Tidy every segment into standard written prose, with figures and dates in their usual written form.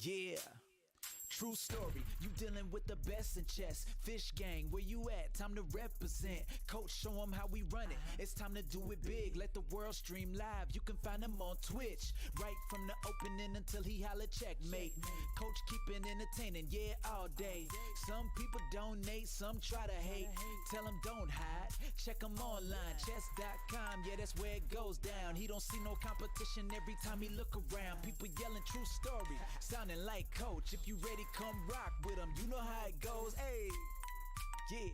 Yeah. True story, you dealing with the best in chess. Fish gang, where you at? Time to represent. Coach, show them how we run it. It's time to do it big. Let the world stream live. You can find him on Twitch. Right from the opening until he holla checkmate. Coach keep it entertaining, yeah, all day. Some people donate, some try to hate. Tell them don't hide. Check them online, chess.com. Yeah, that's where it goes down. He don't see no competition every time he look around. People yelling true story, sounding like Coach. If you ready, come rock with him. You know how it goes. Hey, yeah.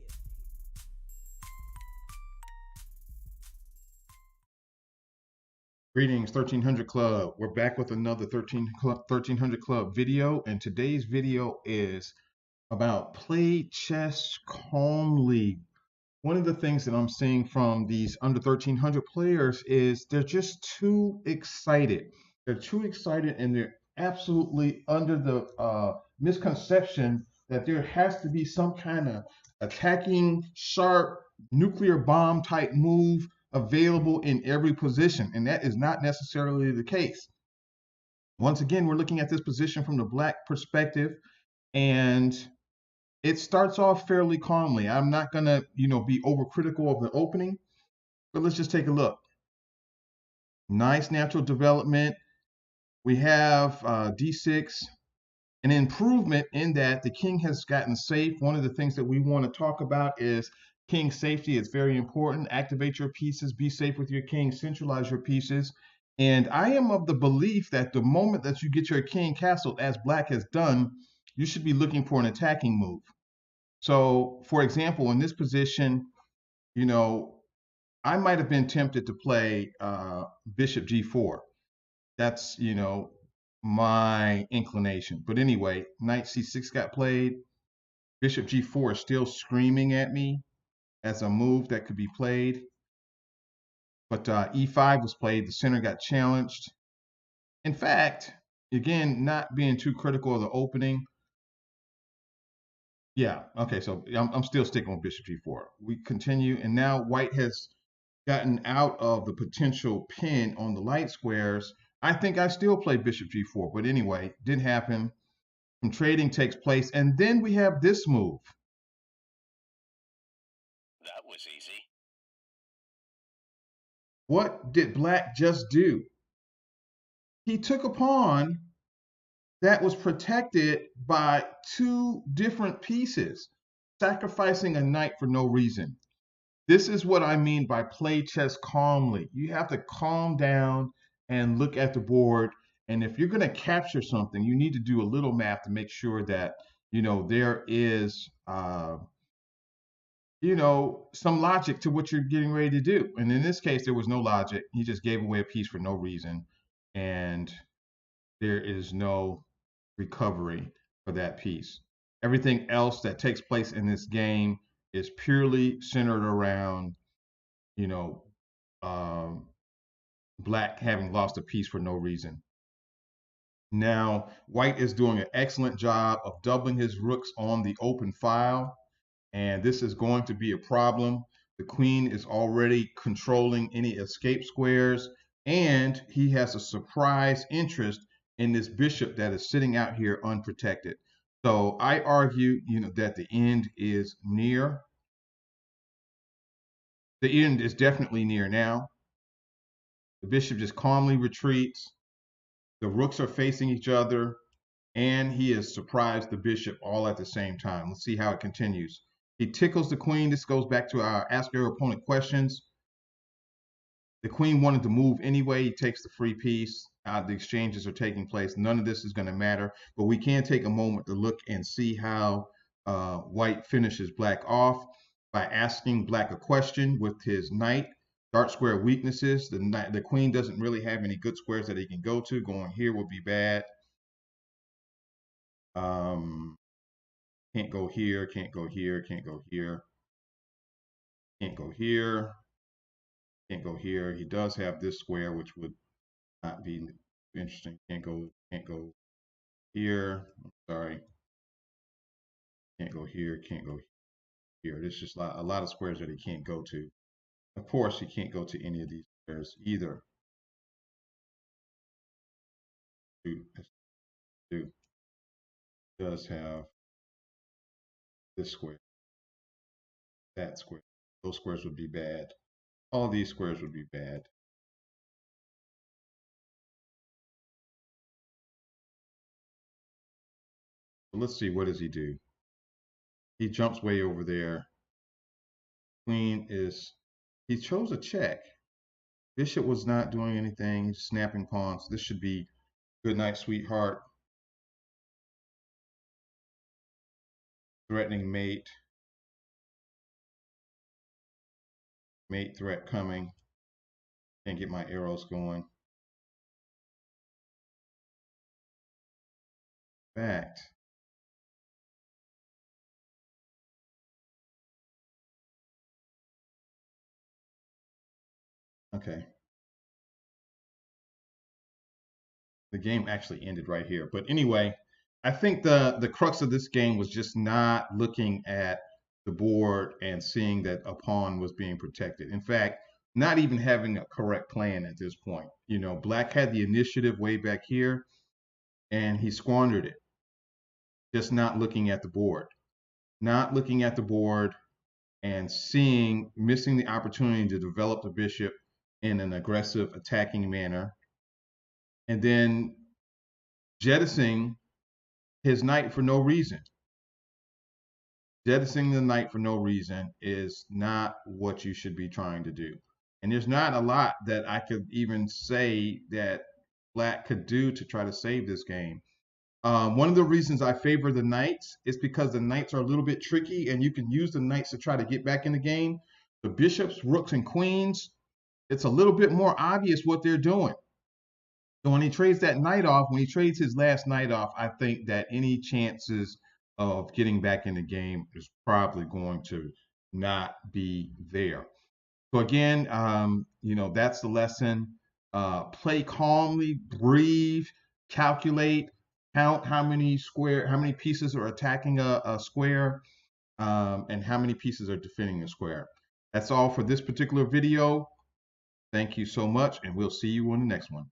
Greetings, 1300 Club. We're back with another 1300 Club video, and today's video is about play chess calmly. One of the things that I'm seeing from these under 1300 players is they're just too excited. They're too excited, and they're absolutely under the misconception that there has to be some kind of attacking, sharp, nuclear bomb type move available in every position, and that is not necessarily the case. Once again, we're looking at this position from the black perspective, and it starts off fairly calmly. I'm not gonna, be overcritical of the opening, but let's just take a look. Nice natural development. We have d6, an improvement in that the king has gotten safe. One of the things that we want to talk about is king safety. It's very important. Activate your pieces, be safe with your king, centralize your pieces. And I am of the belief that the moment that you get your king castled, as black has done, you should be looking for an attacking move. So, for example, in this position, I might have been tempted to play bishop g4. That's, my inclination. But anyway, knight c6 got played. Bishop g4 is still screaming at me as a move that could be played. But e5 was played. The center got challenged. In fact, again, not being too critical of the opening. Yeah, okay, so I'm still sticking with bishop g4. We continue, and now white has gotten out of the potential pin on the light squares. I think I still play bishop g4, but anyway, didn't happen. Some trading takes place, and then we have this move. That was easy. What did black just do? He took a pawn that was protected by two different pieces, sacrificing a knight for no reason. This is what I mean by play chess calmly. You have to calm down and look at the board. And if you're going to capture something, you need to do a little math to make sure that, there is, some logic to what you're getting ready to do. And in this case, there was no logic. He just gave away a piece for no reason. And there is no recovery for that piece. Everything else that takes place in this game is purely centered around, you know, um, black having lost a piece for no reason. Now, white is doing an excellent job of doubling his rooks on the open file, and this is going to be a problem. The queen is already controlling any escape squares, and he has a surprise interest in this bishop that is sitting out here unprotected. So I argue, that the end is near. The end is definitely near now. The bishop just calmly retreats. The rooks are facing each other, and he has surprised the bishop all at the same time. Let's see how it continues. He tickles the queen. This goes back to our ask your opponent questions. The queen wanted to move anyway. He takes the free piece. The exchanges are taking place. None of this is going to matter, but we can take a moment to look and see how white finishes black off by asking black a question with his knight. Dark square weaknesses. The queen doesn't really have any good squares that he can go to. Going here would be bad. Can't go here, can't go here, can't go here, can't go here, can't go here. He does have this square, which would not be interesting. Can't go here. I'm sorry. Can't go here, can't go here. There's just a lot of squares that he can't go to. Of course, he can't go to any of these squares either. does have this square, that square. Those squares would be bad. All these squares would be bad. So let's see, what does he do? He jumps way over there. Queen is, he chose a check. Bishop was not doing anything, he's snapping pawns. This should be good night, sweetheart. Threatening mate. Mate threat coming. Can't get my arrows going. Fact. Okay. The game actually ended right here. But anyway, I think the crux of this game was just not looking at the board and seeing that a pawn was being protected. In fact, not even having a correct plan at this point. You know, Black had the initiative way back here, and he squandered it. Just not looking at the board. Not looking at the board and missing the opportunity to develop the bishop in an aggressive attacking manner. And then jettisoning his knight for no reason. Jettisoning the knight for no reason is not what you should be trying to do. And there's not a lot that I could even say that Black could do to try to save this game. One of the reasons I favor the knights is because the knights are a little bit tricky and you can use the knights to try to get back in the game. The bishops, rooks, and queens, it's a little bit more obvious what they're doing. So when he trades that knight off, when he trades his last knight off, I think that any chances of getting back in the game is probably going to not be there. So again, you know, that's the lesson. Play calmly, breathe, calculate, count how many pieces are attacking a square, and how many pieces are defending a square. That's all for this particular video. Thank you so much, and we'll see you on the next one.